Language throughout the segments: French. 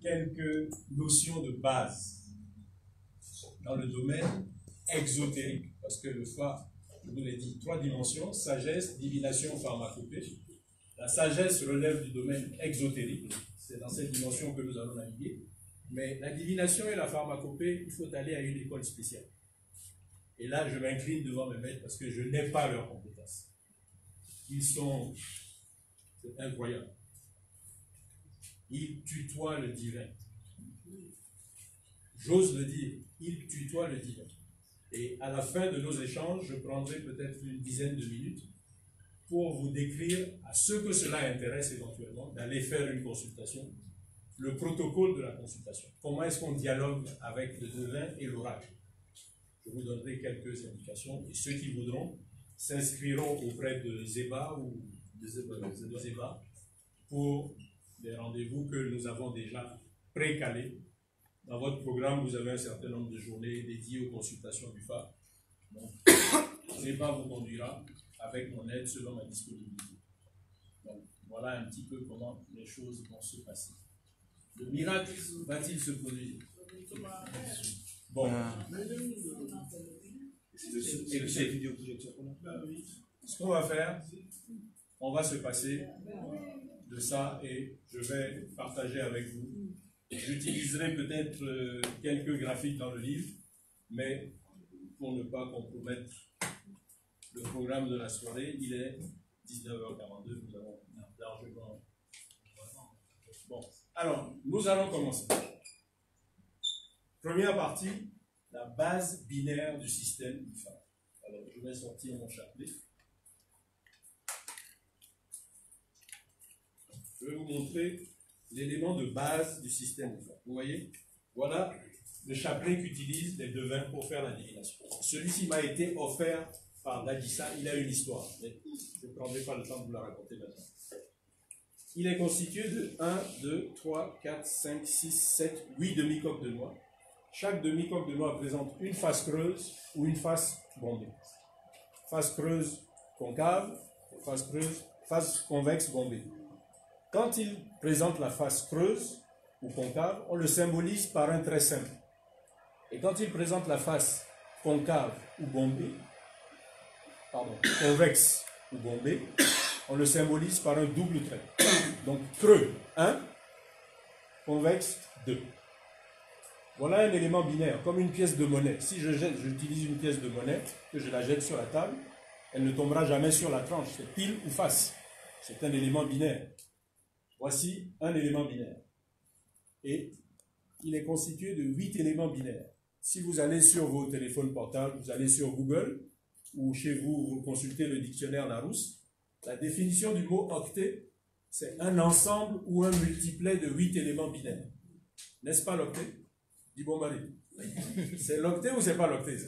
quelques notions de base dans le domaine exotérique. Parce que le Fa, je vous l'ai dit, 3 dimensions, sagesse, divination, pharmacopée. La sagesse relève du domaine exotérique. C'est dans cette dimension que nous allons naviguer. Mais la divination et la pharmacopée, il faut aller à une école spéciale. Et là, je m'incline devant mes maîtres parce que je n'ai pas leurs compétences. Ils sont... C'est incroyable. Ils tutoient le divin. J'ose le dire, ils tutoient le divin. Et à la fin de nos échanges, je prendrai peut-être une dizaine de minutes pour vous décrire à ceux que cela intéresse éventuellement d'aller faire une consultation, le protocole de la consultation. Comment est-ce qu'on dialogue avec le devin et l'oracle? Je vous donnerai quelques indications et ceux qui voudront s'inscriront auprès de Zéba ou de Zéba pour des rendez-vous que nous avons déjà précalés. Dans votre programme, vous avez un certain nombre de journées dédiées aux consultations du FA. Donc, Zéba vous conduira avec mon aide selon ma disponibilité. Donc, voilà un petit peu comment les choses vont se passer. Le miracle va-t-il se produire? Bon. Ce qu'on va faire, on va se passer de ça et je vais partager avec vous. J'utiliserai peut-être quelques graphiques dans le livre, mais pour ne pas compromettre le programme de la soirée, il est 19h42, nous avons largement... Bon, alors, nous allons commencer. Première partie, la base binaire du système IFA. Alors, je vais sortir mon chapelet. Je vais vous montrer l'élément de base du système IFA. Vous voyez, voilà le chapelet qu'utilisent les devins pour faire la divination. Celui-ci m'a été offert par Dadissa, il a une histoire, mais je ne prendrai pas le temps de vous la raconter maintenant. Il est constitué de 1, 2, 3, 4, 5, 6, 7, 8 demi-coques de noix. Chaque demi-coque de noix présente une face creuse ou une face bombée. Face creuse concave, face convexe bombée. Quand il présente la face creuse ou concave, on le symbolise par un trait simple. Et quand il présente la face concave ou bombée, convexe ou bombée, on le symbolise par un double trait. Donc creux 1, convexe 2. Voilà un élément binaire, comme une pièce de monnaie. Si j'utilise une pièce de monnaie, que je la jette sur la table, elle ne tombera jamais sur la tranche, c'est pile ou face. C'est un élément binaire. Voici un élément binaire. Et il est constitué de 8 éléments binaires. Si vous allez sur vos téléphones portables, vous allez sur Google, ou chez vous, vous consultez le dictionnaire Larousse, la définition du mot octet, c'est un ensemble ou un multiplet de 8 éléments binaires. N'est-ce pas l'octet? Dis bon mari. C'est l'octet ou c'est pas l'octet?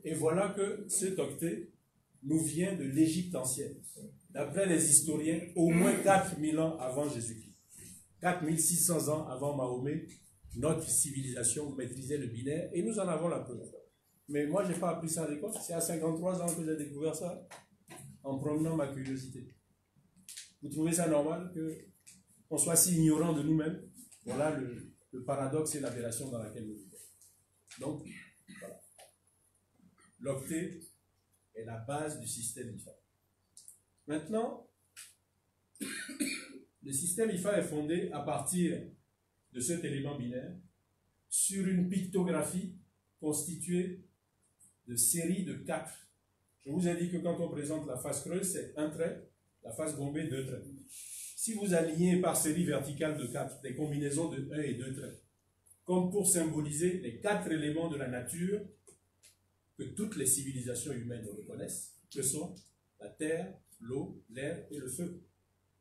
Et voilà que cet octet nous vient de l'Égypte ancienne. D'après les historiens, au moins 4000 ans avant Jésus-Christ. 4600 ans avant Mahomet, notre civilisation maîtrisait le binaire et nous en avons la preuve. Mais moi, je n'ai pas appris ça à l'école. C'est à 53 ans que j'ai découvert ça en promenant ma curiosité. Vous trouvez ça normal qu'on soit si ignorant de nous-mêmes? Voilà le paradoxe et l'aberration dans laquelle nous vivons. Donc, voilà. L'octet est la base du système IFA. Maintenant, le système IFA est fondé à partir de cet élément binaire sur une pictographie constituée de séries de 4. Je vous ai dit que quand on présente la face creuse, c'est un trait, la face bombée, 2 traits. Si vous alignez par série verticale de 4, des combinaisons de 1 et 2 traits, comme pour symboliser les 4 éléments de la nature que toutes les civilisations humaines reconnaissent, que sont la terre, l'eau, l'air et le feu.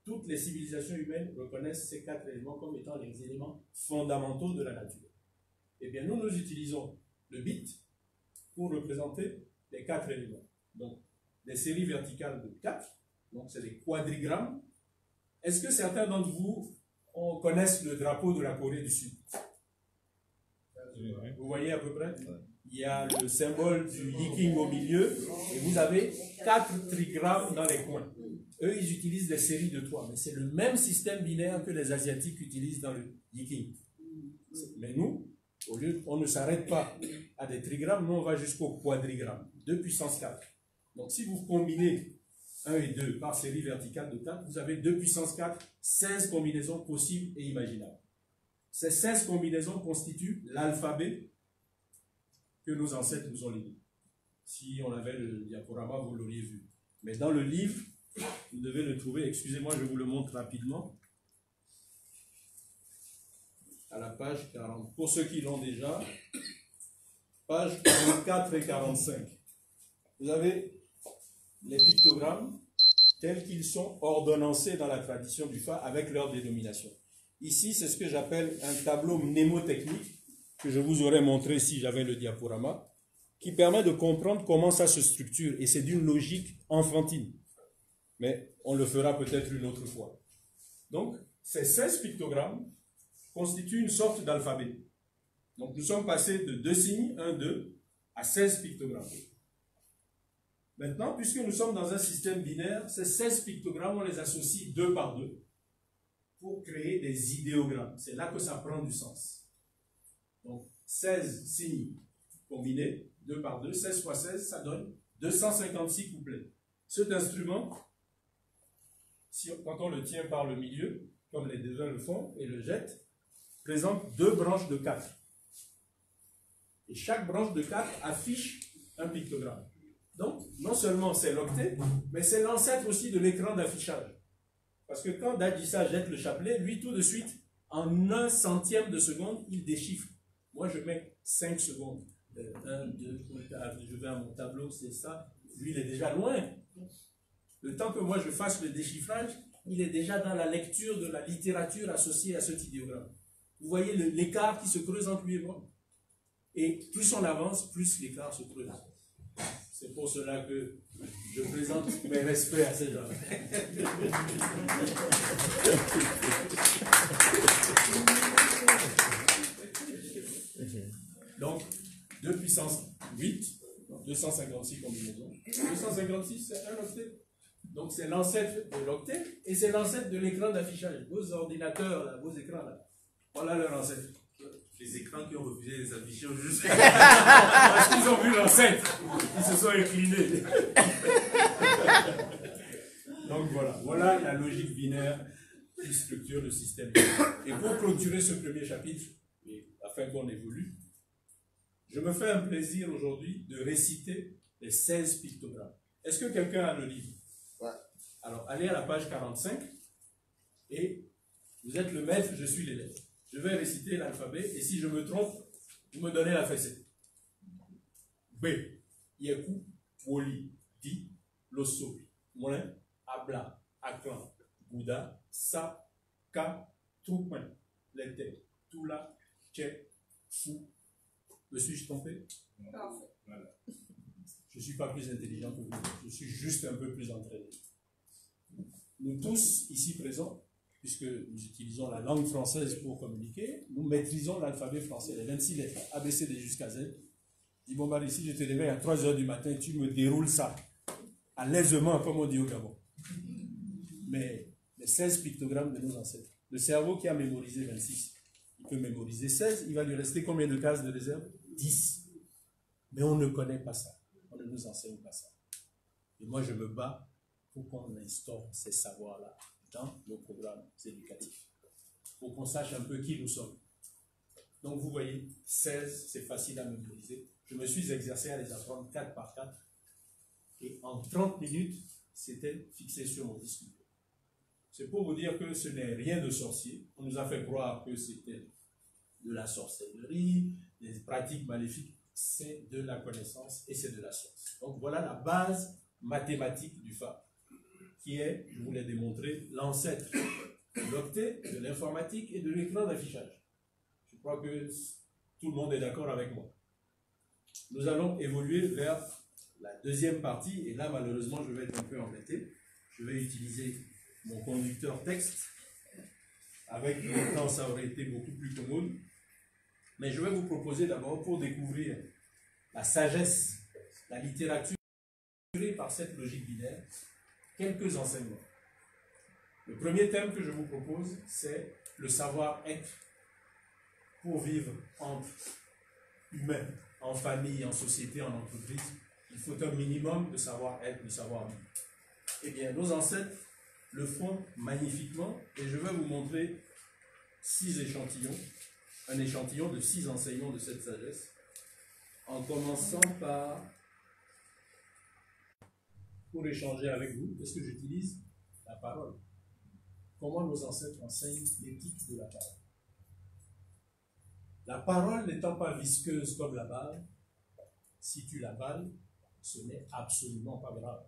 Toutes les civilisations humaines reconnaissent ces 4 éléments comme étant les éléments fondamentaux de la nature. Eh bien, nous utilisons le bit pour représenter les 4 éléments. Donc, des séries verticales de 4, donc c'est des quadrigrammes. Est-ce que certains d'entre vous connaissent le drapeau de la Corée du Sud? Vous voyez à peu près? Il y a le symbole du yiking au milieu et vous avez 4 trigrammes dans les coins. eux, ils utilisent des séries de 3, mais c'est le même système binaire que les Asiatiques utilisent dans le Yiking. Mais nous, au lieu, on ne s'arrête pas à des trigrammes, nous on va jusqu'au quadrigramme, 2 puissance 4. Donc si vous combinez 1 et 2 par série verticale de 4, vous avez 2 puissance 4, 16 combinaisons possibles et imaginables. Ces 16 combinaisons constituent l'alphabet que nos ancêtres nous ont légué. Si on avait le diaporama, vous l'auriez vu. Mais dans le livre, vous devez le trouver, excusez-moi, je vous le montre rapidement, à la page 40. Pour ceux qui l'ont déjà, page 44 et 45. Vous avez les pictogrammes tels qu'ils sont ordonnancés dans la tradition du Fa avec leur dénomination. Ici, c'est ce que j'appelle un tableau mnémotechnique que je vous aurais montré si j'avais le diaporama, qui permet de comprendre comment ça se structure. Et c'est d'une logique enfantine. Mais on le fera peut-être une autre fois. Donc, ces 16 pictogrammes constituent une sorte d'alphabet. Donc, nous sommes passés de 2 signes, 1, 2, à 16 pictogrammes. Maintenant, puisque nous sommes dans un système binaire, ces 16 pictogrammes, on les associe 2 par 2 pour créer des idéogrammes. C'est là que ça prend du sens. Donc, 16 signes combinés, 2 par 2, 16 fois 16, ça donne 256 couplets. Cet instrument, quand on le tient par le milieu, comme les devins le font, et le jettent, présente 2 branches de 4. Et chaque branche de 4 affiche un pictogramme. Donc, non seulement c'est l'octet, mais c'est l'ancêtre aussi de l'écran d'affichage. Parce que quand Dadissa jette le chapelet, lui, tout de suite, en 1 centième de seconde, il déchiffre. Moi, je mets 5 secondes. 1, 2, je vais à mon tableau, c'est ça. Lui, il est déjà loin. Le temps que moi, je fasse le déchiffrage, il est déjà dans la lecture de la littérature associée à cet idéogramme. Vous voyez l'écart qui se creuse entre lui et moi. Et plus on avance, plus l'écart se creuse. C'est pour cela que je présente mes respects à ces gens. Donc, 2 puissance 8, 256 combinaisons. 256, c'est un octet. Donc, c'est l'ancêtre de l'octet et c'est l'ancêtre de l'écran d'affichage. Vos ordinateurs, là, vos écrans, là, voilà leur ancêtre. Les écrans qui ont refusé les afficher juste. Parce qu'ils ont vu l'ancêtre. Ils se sont inclinés. Donc voilà la logique binaire qui structure le système binaire. Et pour clôturer ce premier chapitre, et afin qu'on évolue, je me fais un plaisir aujourd'hui de réciter les 16 pictogrammes. Est-ce que quelqu'un a le livre? Ouais. Alors, allez à la page 45 et vous êtes le maître, je suis l'élève. Je vais réciter l'alphabet et si je me trompe, vous me donnez la fessée. B, Yeku, Woli, Di, Loso, Moulin, Abla, Aklan, Bouddha, Sa, Ka, Troupin, Lete, Toula, Tche, Fou. Me suis-je trompé? Parfait. Voilà. Je ne suis pas plus intelligent que vous, je suis juste un peu plus entraîné. Nous tous, ici présents, puisque nous utilisons la langue française pour communiquer, nous maîtrisons l'alphabet français, les 26 lettres, ABCD jusqu'à Z. Dis bon, bah, ici, je te réveille à 3 h du matin, tu me déroules ça, à l'aisement, comme on dit au Gabon. Mais les 16 pictogrammes de nos ancêtres, le cerveau qui a mémorisé 26, il peut mémoriser 16, il va lui rester combien de cases de réserve? 10. Mais on ne connaît pas ça, on ne nous enseigne pas ça. Et moi, je me bats pour qu'on instaure ces savoirs-là dans nos programmes éducatifs, pour qu'on sache un peu qui nous sommes. Donc vous voyez, 16, c'est facile à mémoriser. Je me suis exercé à les apprendre 4 par 4, et en 30 minutes, c'était fixé sur mon disque. C'est pour vous dire que ce n'est rien de sorcier. On nous a fait croire que c'était de la sorcellerie, des pratiques maléfiques. C'est de la connaissance et c'est de la science. Donc voilà la base mathématique du Fa, qui est, je vous l'ai démontré, l'ancêtre de l'octet, de l'informatique et de l'écran d'affichage. Je crois que tout le monde est d'accord avec moi. Nous allons évoluer vers la deuxième partie, et là, malheureusement, je vais être un peu embêté. Je vais utiliser mon conducteur texte. Avec le temps, ça aurait été beaucoup plus commode. Mais je vais vous proposer d'abord, pour découvrir la sagesse, la littérature par cette logique binaire, quelques enseignements. Le premier thème que je vous propose, c'est le savoir-être pour vivre entre humains, en famille, en société, en entreprise. Il faut un minimum de savoir-être, de savoir-vivre. Eh bien, nos ancêtres le font magnifiquement et je vais vous montrer 6 échantillons, un échantillon de 6 enseignements de cette sagesse, en commençant par, pour échanger avec vous, qu'est-ce que j'utilise? La parole. Comment nos ancêtres enseignent l'éthique de la parole. La parole n'étant pas visqueuse comme la balle, si tu l'avales, ce n'est absolument pas grave.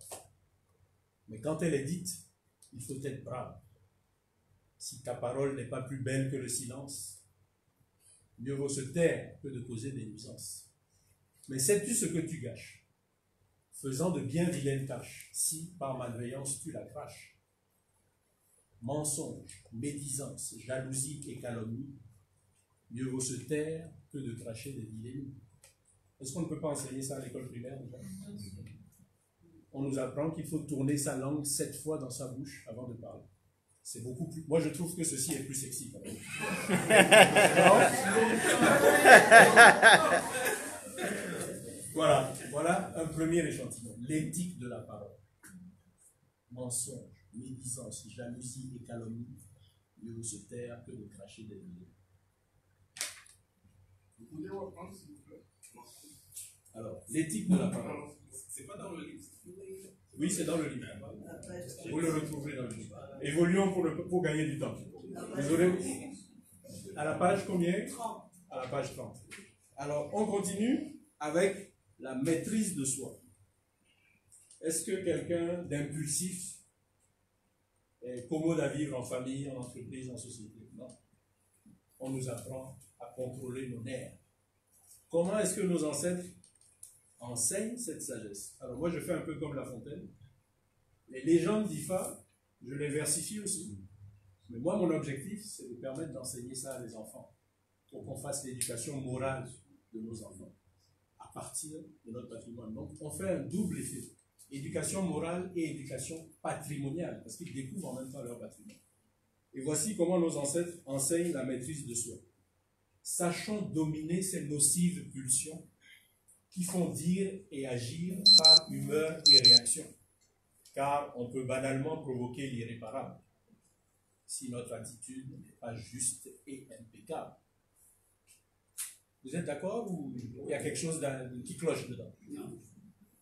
Mais quand elle est dite, il faut être brave. Si ta parole n'est pas plus belle que le silence, mieux vaut se taire que de causer des nuisances. Mais sais-tu ce que tu gâches, faisant de bien vilaines tâches, si par malveillance tu la craches? Mensonge, médisance, jalousie et calomnie, mieux vaut se taire que de cracher des vilaines. Est-ce qu'on ne peut pas enseigner ça à l'école primaire déjà? On nous apprend qu'il faut tourner sa langue 7 fois dans sa bouche avant de parler. C'est beaucoup plus... Moi, je trouve que ceci est plus sexy quand même. Voilà un premier échantillon. L'éthique de la parole. Mensonge, médisance, jalousie et calomnie, mieux vaut se taire que de cracher des vilaines. Vous pouvez reprendre, s'il vous plaît? Alors, l'éthique de la parole. C'est pas dans le livre. Oui, c'est dans le livre. Vous le retrouverez dans le livre. Évoluons pour gagner du temps. Vous aurez à la page combien? À la page 30. Alors, on continue avec la maîtrise de soi. Est-ce que quelqu'un d'impulsif est commode à vivre en famille, en entreprise, en société? Non. On nous apprend à contrôler nos nerfs. Comment est-ce que nos ancêtres enseignent cette sagesse? Alors moi, je fais un peu comme La Fontaine. Les légendes d'Ifa, je les versifie aussi. Mais moi, mon objectif, c'est de permettre d'enseigner ça à des enfants, pour qu'on fasse l'éducation morale de nos enfants, à partir de notre patrimoine. Donc, on fait un double effet. Éducation morale et éducation patrimoniale, parce qu'ils découvrent en même temps leur patrimoine. Et voici comment nos ancêtres enseignent la maîtrise de soi. Sachant dominer ces nocives pulsions qui font dire et agir par humeur et réaction, car on peut banalement provoquer l'irréparable si notre attitude n'est pas juste et impeccable. Vous êtes d'accord ou il y a quelque chose qui cloche dedans? Non.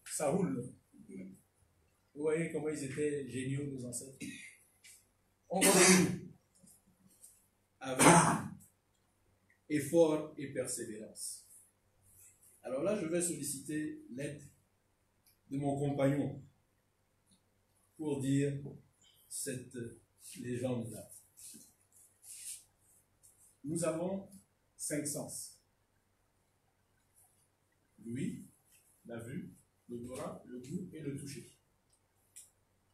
Ça roule. Vous voyez comment ils étaient géniaux, nos ancêtres. On continue avec effort et persévérance. Alors là, je vais solliciter l'aide de mon compagnon pour dire cette légende-là. Nous avons 5 sens. L'ouïe, la vue, l'odorat, le goût et le toucher,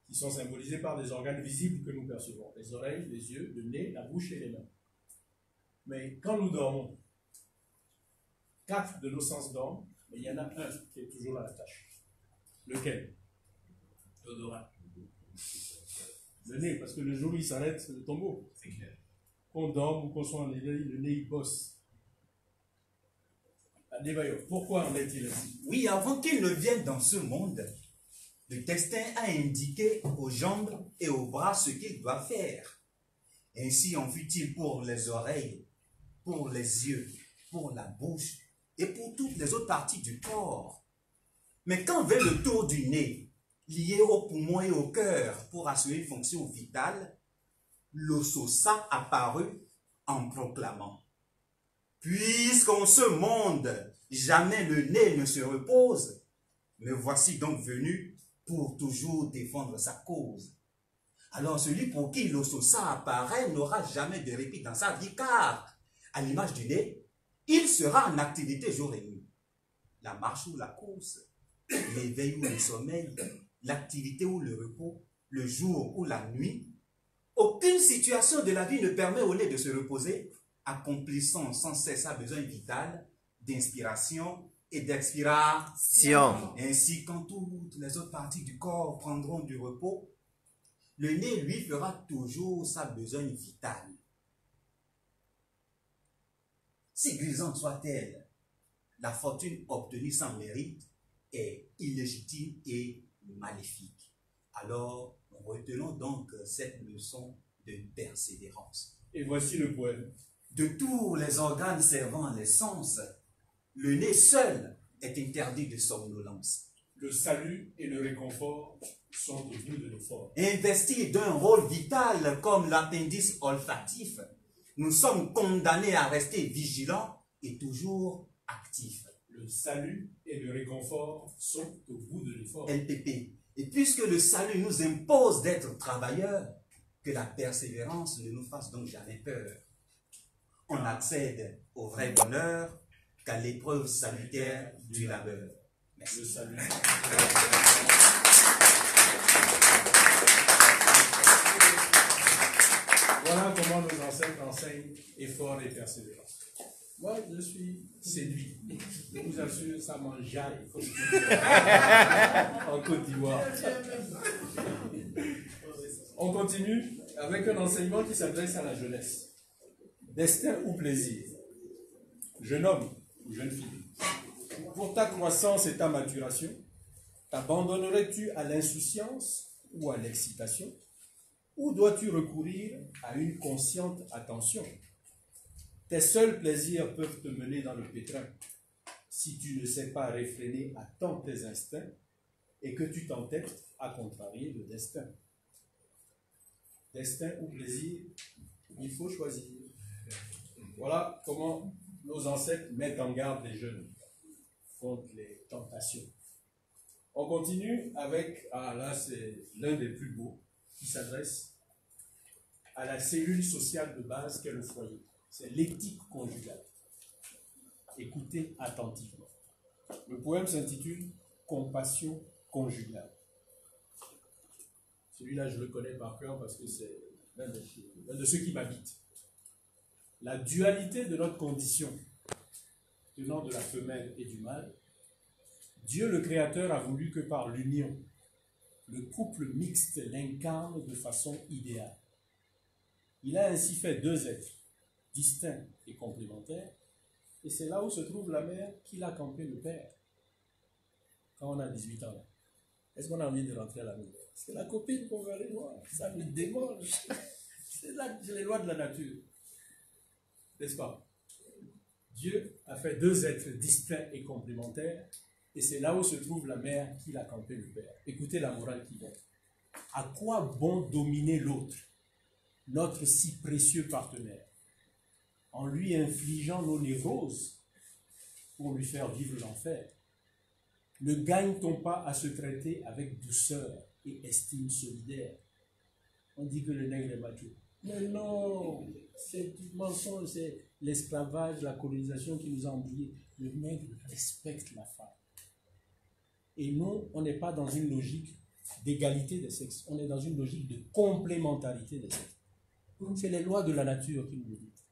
qui sont symbolisés par des organes visibles que nous percevons, les oreilles, les yeux, le nez, la bouche et les mains. Mais quand nous dormons, 4 de nos sens dorment, mais il y en a un qui est toujours à la tâche. Lequel? L'odorat. Le nez, parce que le jour où il s'arrête, c'est le tombeau. C'est clair. Qu'on dorme ou qu'on soit en éveil, le nez il bosse. Pourquoi en est-il ainsi? Oui, avant qu'il ne vienne dans ce monde, le destin a indiqué aux jambes et aux bras ce qu'il doit faire. Ainsi en fut-il pour les oreilles, pour les yeux, pour la bouche et pour toutes les autres parties du corps. Mais quand vint le tour du nez, lié aux poumons et au cœur pour assurer une fonction vitale, l'Ososa apparut en proclamant: puisqu'en ce monde, jamais le nez ne se repose, me voici donc venu pour toujours défendre sa cause. Alors celui pour qui l'Ososa apparaît n'aura jamais de répit dans sa vie, car, à l'image du nez, il sera en activité jour et nuit. La marche ou la course, l'éveil ou le sommeil, l'activité ou le repos, le jour ou la nuit, aucune situation de la vie ne permet au nez de se reposer, accomplissant sans cesse sa besoin vital d'inspiration et d'expiration. Ainsi, quand toutes les autres parties du corps prendront du repos, le nez, lui, fera toujours sa besogne vitale. Si grisante soit-elle, la fortune obtenue sans mérite est illégitime et maléfique. Alors, retenons donc cette leçon de persévérance. Et voici le poème. De tous les organes servant les sens, le nez seul est interdit de somnolence. Le salut et le réconfort sont au bout de l'effort. Investi d'un rôle vital comme l'appendice olfactif, nous sommes condamnés à rester vigilants et toujours actifs. Le salut et le réconfort sont au bout de l'effort. LPP. Et puisque le salut nous impose d'être travailleurs, que la persévérance ne nous fasse donc jamais peur. On accède au vrai bonheur qu'à l'épreuve salutaire du labeur. Merci. Le salut. Voilà comment nos ancêtres enseignent effort et persévérance. Moi, je suis séduit. Je vous assure, ça m'enjaille en Côte d'Ivoire. On continue avec un enseignement qui s'adresse à la jeunesse. Destin ou plaisir? Jeune homme ou jeune fille, pour ta croissance et ta maturation, t'abandonnerais-tu à l'insouciance ou à l'excitation? Ou dois-tu recourir à une consciente attention? Tes seuls plaisirs peuvent te mener dans le pétrin si tu ne sais pas réfréner à temps tes instincts et que tu t'entêtes à contrarier le destin. Destin ou plaisir, il faut choisir. Voilà comment nos ancêtres mettent en garde les jeunes contre les tentations. On continue avec, là c'est l'un des plus beaux, qui s'adresse à la cellule sociale de base qu'est le foyer. C'est l'éthique conjugale. Écoutez attentivement. Le poème s'intitule « Compassion conjugale ». Celui-là, je le connais par cœur parce que c'est l'un de ceux qui m'habitent. La dualité de notre condition, tenant de la femelle et du mâle, Dieu le Créateur a voulu que par l'union, le couple mixte l'incarne de façon idéale. Il a ainsi fait deux êtres, distincts et complémentaires, et c'est là où se trouve la mère qu'il a campé le père. Quand on a 18 ans, est-ce qu'on a envie de rentrer à la maison? Parce que la copine qu'on va aller voir, ça me démange. C'est les lois de la nature. N'est-ce pas? Dieu a fait deux êtres distincts et complémentaires, et c'est là où se trouve la mère qu'il a campé le père. Écoutez la morale qui donne. À quoi bon dominer l'autre, notre si précieux partenaire, en lui infligeant nos névroses pour lui faire vivre l'enfer? Ne gagne-t-on pas à se traiter avec douceur et estime solidaire? On dit que le nègre est macho. Mais non, c'est du mensonge, c'est l'esclavage, la colonisation qui nous a embrouillés. Le nègre respecte la femme. Et nous, on n'est pas dans une logique d'égalité des sexes, on est dans une logique de complémentarité des sexes. C'est les lois de la nature qui nous le disent.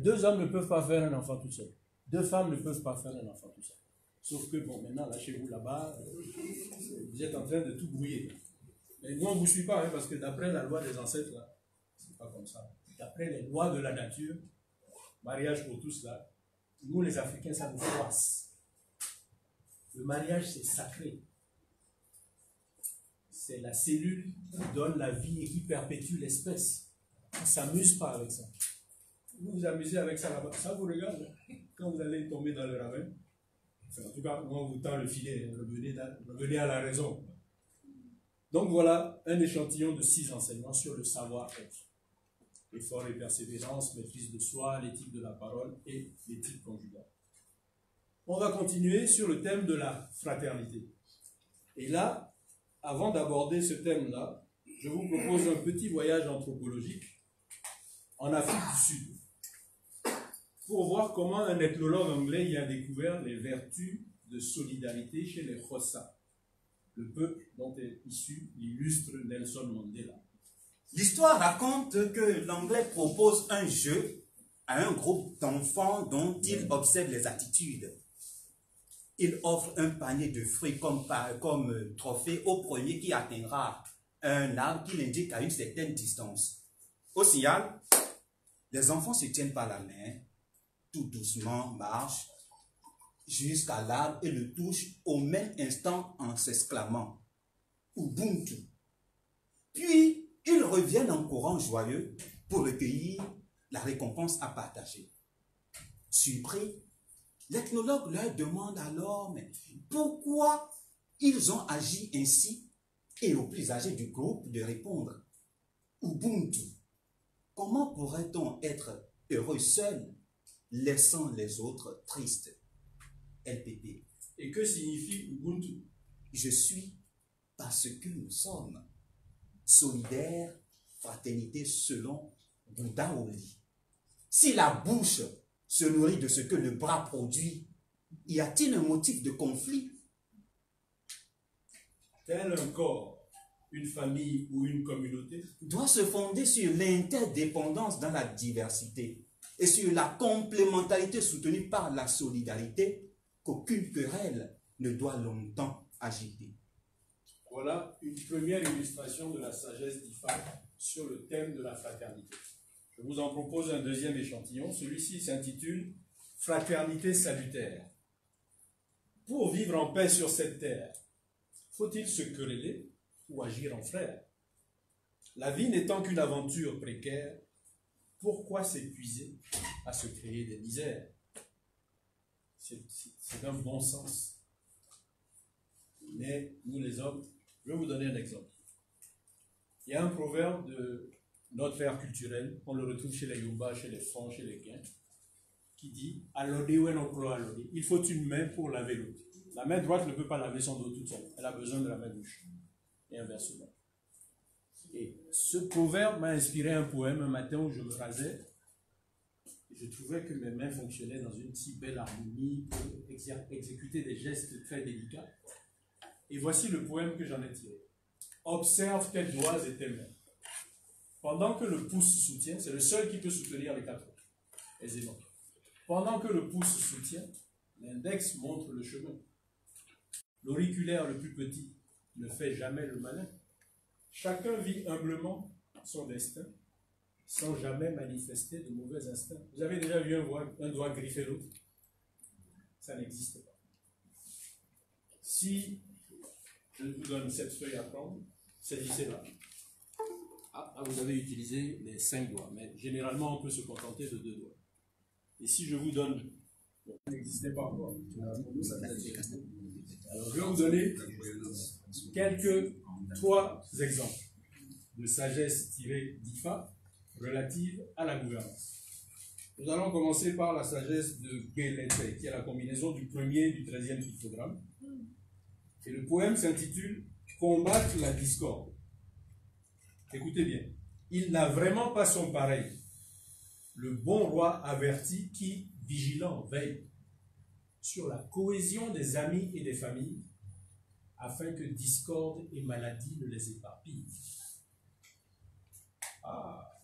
Deux hommes ne peuvent pas faire un enfant tout seul. Deux femmes ne peuvent pas faire un enfant tout seul. Sauf que, bon, maintenant, là, chez vous, là-bas, vous êtes en train de tout brouiller. Mais nous, on ne vous suit pas, hein, parce que d'après la loi des ancêtres, là, c'est pas comme ça. D'après les lois de la nature, mariage pour tous, là, nous, les Africains, ça nous froisse. Le mariage, c'est sacré. C'est la cellule qui donne la vie et qui perpétue l'espèce. On ne s'amuse pas avec ça. Vous vous amusez avec ça là-bas. Ça vous regarde, quand vous allez tomber dans le ravin. En tout cas, moi, on vous tend le filet. Revenez à la raison. Donc voilà un échantillon de 6 enseignements sur le savoir-être. Effort et persévérance, maîtrise de soi, l'éthique de la parole et l'éthique conjugale. On va continuer sur le thème de la fraternité. Et là, avant d'aborder ce thème-là, je vous propose un petit voyage anthropologique en Afrique du Sud pour voir comment un ethnologue anglais y a découvert les vertus de solidarité chez les Xhosa, le peuple dont est issu l'illustre Nelson Mandela. L'histoire raconte que l'Anglais propose un jeu à un groupe d'enfants dont il observe les attitudes. Il offre un panier de fruits comme trophée au premier qui atteindra un arbre qui l'indique à une certaine distance. Au signal, les enfants se tiennent par la main, tout doucement marchent jusqu'à l'arbre et le touchent au même instant en s'exclamant « Ubuntu ». Puis, ils reviennent en courant joyeux pour recueillir la récompense à partager. Surpris, l'ethnologue leur demande alors mais pourquoi ils ont agi ainsi et aux plus âgés du groupe de répondre « Ubuntu ». Comment pourrait-on être heureux seul, laissant les autres tristes? LPP. Et que signifie Ubuntu? Je suis parce que nous sommes. Solidaire, fraternité selon Bouddha Oli. Si la bouche se nourrit de ce que le bras produit, y a-t-il un motif de conflit? Tel un corps, une famille ou une communauté Doit se fonder sur l'interdépendance dans la diversité et sur la complémentarité soutenue par la solidarité qu'aucune querelle ne doit longtemps agiter. Voilà une première illustration de la sagesse d'Ifa sur le thème de la fraternité. Je vous en propose un deuxième échantillon. Celui-ci s'intitule « Fraternité salutaire ». Pour vivre en paix sur cette terre, faut-il se quereller ou agir en frère? La vie n'étant qu'une aventure précaire, pourquoi s'épuiser à se créer des misères? C'est d'un bon sens. Mais nous les hommes, je vais vous donner un exemple. Il y a un proverbe de notre ère culturelle, on le retrouve chez les Yumba, chez les Francs, chez les Guins, qui dit « Alodi ou enoklo alodi ». Il faut une main pour laver l'autre. La main droite ne peut pas laver son dos toute seule. Elle a besoin de la main gauche. Et inversement. Et ce proverbe m'a inspiré un poème un matin où je me rasais. Et je trouvais que mes mains fonctionnaient dans une si belle harmonie pour exécuter des gestes très délicats. Et voici le poème que j'en ai tiré. Observe tes doigts et tes mains. Pendant que le pouce soutient, c'est le seul qui peut soutenir les quatre autres, aisément. Pendant que le pouce soutient, l'index montre le chemin. L'auriculaire le plus petit ne fait jamais le malin. Chacun vit humblement son destin, sans jamais manifester de mauvais instincts. Vous avez déjà vu un doigt griffer l'autre? Ça n'existe pas. Si je vous donne cette feuille à prendre, saisissez-la. Ah, vous avez utilisé les 5 doigts, mais généralement on peut se contenter de 2 doigts. Et si je vous donne, ça n'existait pas encore. Alors je vais vous donner trois exemples de sagesse tirée d'Ifa relative à la gouvernance. Nous allons commencer par la sagesse de Guélete, qui est la combinaison du premier et du 13e pictogramme. Et le poème s'intitule « Combattre la discorde ». Écoutez bien. Il n'a vraiment pas son pareil. Le bon roi avertit qui, vigilant, veille sur la cohésion des amis et des familles, afin que discorde et maladie ne les éparpillent. Ah,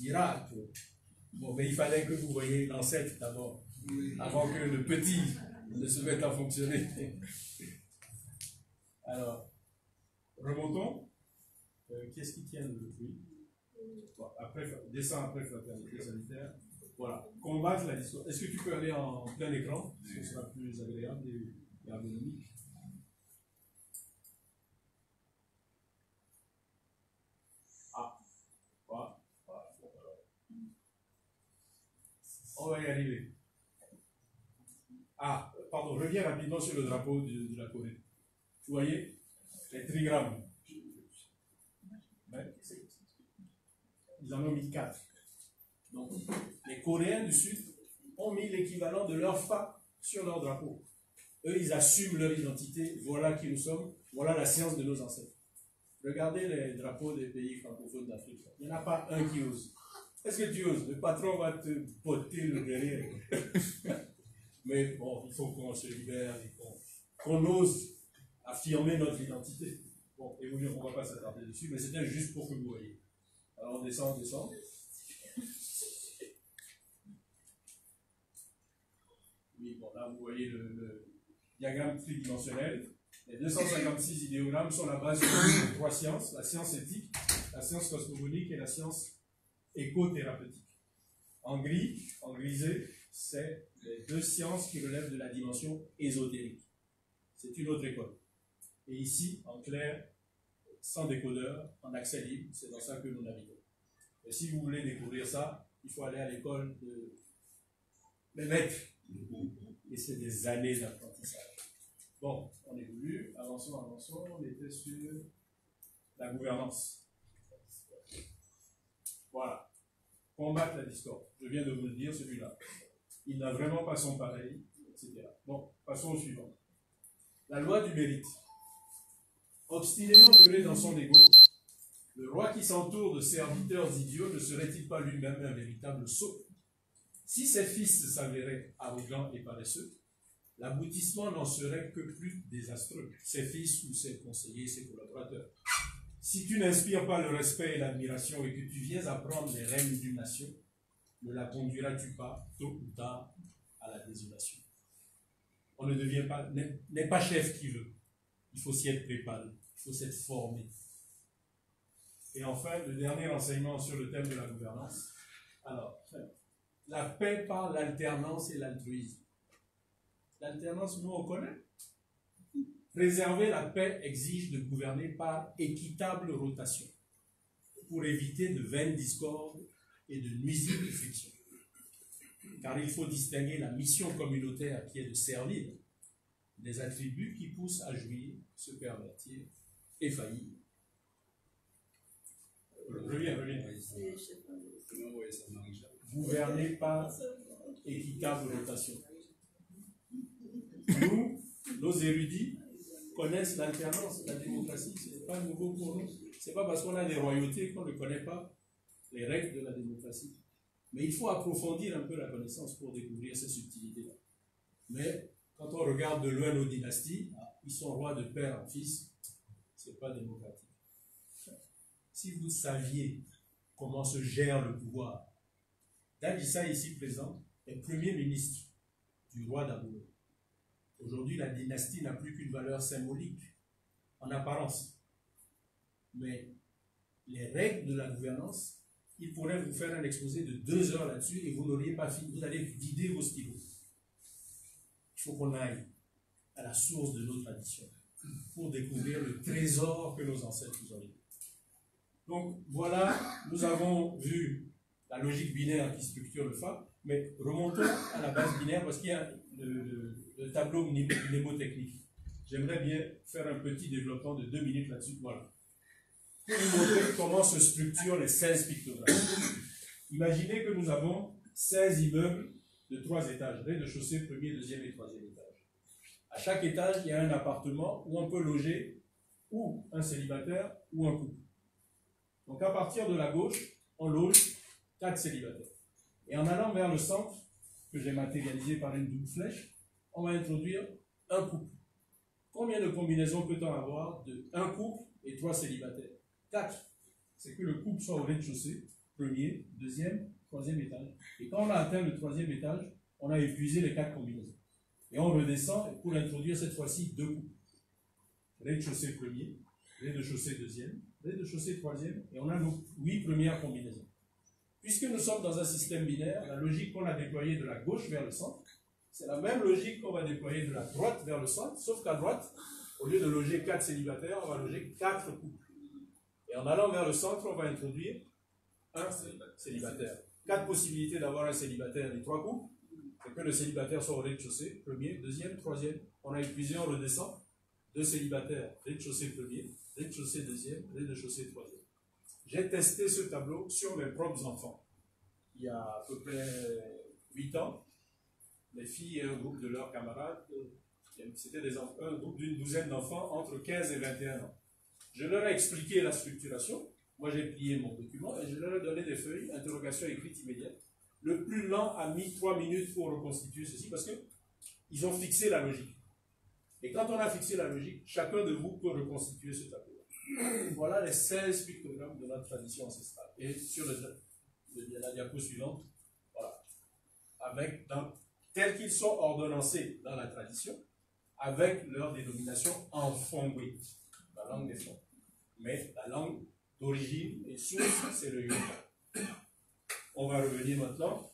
miracle. Bon, mais il fallait que vous voyiez l'ancêtre d'abord, avant que le petit ne se mette à fonctionner. Alors, remontons. Qu'est-ce qui tient le fruit? Bon, après, descends après fraternité sanitaire. Voilà, combattre la discorde. Est-ce que tu peux aller en plein écran? Ce sera plus agréable et ergonomique. Ah, voilà. On va y arriver. Ah, pardon, reviens rapidement sur le drapeau de la Corée. Vous voyez les trigrammes. Ils en ont mis 4. Donc, les Coréens du Sud ont mis l'équivalent de leur fa sur leur drapeau. Eux, ils assument leur identité. Voilà qui nous sommes. Voilà la science de nos ancêtres. Regardez les drapeaux des pays francophones d'Afrique. Il n'y en a pas un qui ose. Est-ce que tu oses? Le patron va te botter le derrière. Mais bon, il faut qu'on se libère et qu'on ose affirmer notre identité. Bon, et on ne va pas s'attarder dessus, mais c'était juste pour que vous voyez. Alors on descend, on descend. Oui, bon, là vous voyez le diagramme tridimensionnel. Les 256 idéogrammes sont la base de 3 sciences, la science éthique, la science cosmogonique et la science écothérapeutique. En gris, en grisé, c'est les 2 sciences qui relèvent de la dimension ésotérique. C'est une autre école. Et ici, en clair, sans décodeur, en accès libre, c'est dans ça que nous naviguons. Et si vous voulez découvrir ça, il faut aller à l'école des maîtres. Et c'est des années d'apprentissage. Bon, on évolue, avançons, on était sur la gouvernance. Voilà. Combattre la discorde. Je viens de vous le dire, celui-là. Il n'a vraiment pas son pareil, etc. Bon, passons au suivant. La loi du mérite. Obstinément muré dans son égo, le roi qui s'entoure de serviteurs idiots ne serait-il pas lui-même un véritable sot? Si ses fils s'avéraient arrogants et paresseux, l'aboutissement n'en serait que plus désastreux. Ses fils ou ses conseillers, ses collaborateurs. Si tu n'inspires pas le respect et l'admiration et que tu viens apprendre les règnes d'une nation, ne la conduiras-tu pas, tôt ou tard, à la désolation? On ne devient pas, n'est pas chef qui veut. Il faut s'y être préparé, il faut s'être formé. Et enfin, le dernier enseignement sur le thème de la gouvernance. Alors, la paix par l'alternance et l'altruisme. L'alternance, nous, on connaît. Préserver la paix exige de gouverner par équitable rotation pour éviter de vaines discordes et de nuisibles frictions. Car il faut distinguer la mission communautaire qui est de servir des attributs qui poussent à jouir, se pervertir et faillir. Reviens. Gouverner par équitable rotation. Nous, nos érudits, connaissent l'alternance, la démocratie. Ce n'est pas nouveau pour nous. Ce n'est pas parce qu'on a des royautés qu'on ne connaît pas les règles de la démocratie. Mais il faut approfondir un peu la connaissance pour découvrir ces subtilités-là. Mais quand on regarde de loin nos dynasties, ils sont rois de père en fils, ce n'est pas démocratique. Si vous saviez comment se gère le pouvoir, Dadissa, ici présent, est premier ministre du roi d'Aboulou. Aujourd'hui, la dynastie n'a plus qu'une valeur symbolique, en apparence. Mais les règles de la gouvernance, il pourrait vous faire un exposé de 2 heures là-dessus et vous n'auriez pas fini. Vous allez vider vos stylos. Il faut qu'on aille à la source de nos traditions pour découvrir le trésor que nos ancêtres nous ont laissé. Donc voilà, nous avons vu la logique binaire qui structure le FAP, mais remontons à la base binaire parce qu'il y a le tableau mnémotechnique. J'aimerais bien faire un petit développement de 2 minutes là-dessus. Voilà. Pour vous montrer comment se structurent les 16 pictogrammes. Imaginez que nous avons 16 immeubles de 3 étages, rez-de-chaussée, premier, deuxième et troisième étage. À chaque étage, il y a un appartement où on peut loger ou un célibataire ou un couple. Donc à partir de la gauche, on loge 4 célibataires. Et en allant vers le centre, que j'ai matérialisé par une double flèche, on va introduire un couple. Combien de combinaisons peut-on avoir de un couple et 3 célibataires? 4. C'est que le couple soit au rez-de-chaussée, premier, deuxième, troisième étage. Et quand on a atteint le troisième étage, on a épuisé les 4 combinaisons. Et on redescend pour introduire cette fois-ci 2 couples. Rez-de-chaussée premier, rez-de-chaussée deuxième, rez-de-chaussée troisième, et on a nos 8 premières combinaisons. Puisque nous sommes dans un système binaire, la logique qu'on a déployée de la gauche vers le centre, c'est la même logique qu'on va déployer de la droite vers le centre, sauf qu'à droite, au lieu de loger 4 célibataires, on va loger 4 couples. Et en allant vers le centre, on va introduire un célibataire. 4 possibilités d'avoir un célibataire et 3 couples. C'est que le célibataire soit au rez-de-chaussée, premier, deuxième, troisième. On a épuisé, on redescend. 2 célibataires, rez-de-chaussée premier, rez-de-chaussée deuxième, rez-de-chaussée troisième. J'ai testé ce tableau sur mes propres enfants. Il y a à peu près 8 ans, les filles et un groupe de leurs camarades, c'était un groupe d'une douzaine d'enfants entre 15 et 21 ans. Je leur ai expliqué la structuration. Moi, j'ai plié mon document et je leur ai donné des feuilles, interrogation écrite immédiate. Le plus lent a mis 3 minutes pour reconstituer ceci parce qu'ils ont fixé la logique. Et quand on a fixé la logique, chacun de vous peut reconstituer ce tableau. Voilà les 16 pictogrammes de notre tradition ancestrale. Et sur la diapo suivante, voilà, tels qu'ils sont ordonnancés dans la tradition, avec leur dénomination en Fongwe, la langue des Fonds. Mais la langue d'origine et source, c'est le Yoruba. On va revenir maintenant,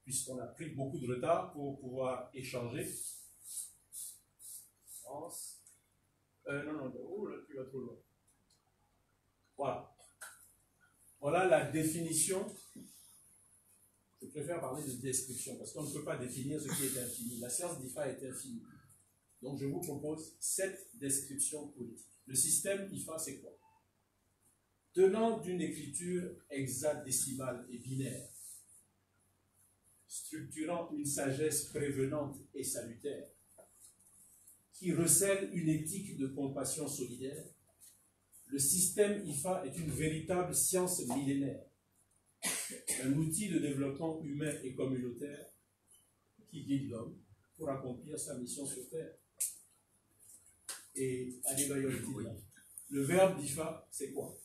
puisqu'on a pris beaucoup de retard pour pouvoir échanger. France. Non, oh, là, tu vas trop loin. Voilà. Voilà la définition. Je préfère parler de description, parce qu'on ne peut pas définir ce qui est infini. La science d'IFA est infinie. Donc je vous propose 7 descriptions politiques. Le système IFA, c'est quoi? Tenant d'une écriture hexadécimale et binaire, structurant une sagesse prévenante et salutaire, qui recèle une éthique de compassion solidaire, le système IFA est une véritable science millénaire, un outil de développement humain et communautaire qui guide l'homme pour accomplir sa mission sur Terre. Et le verbe d'IFA, c'est quoi?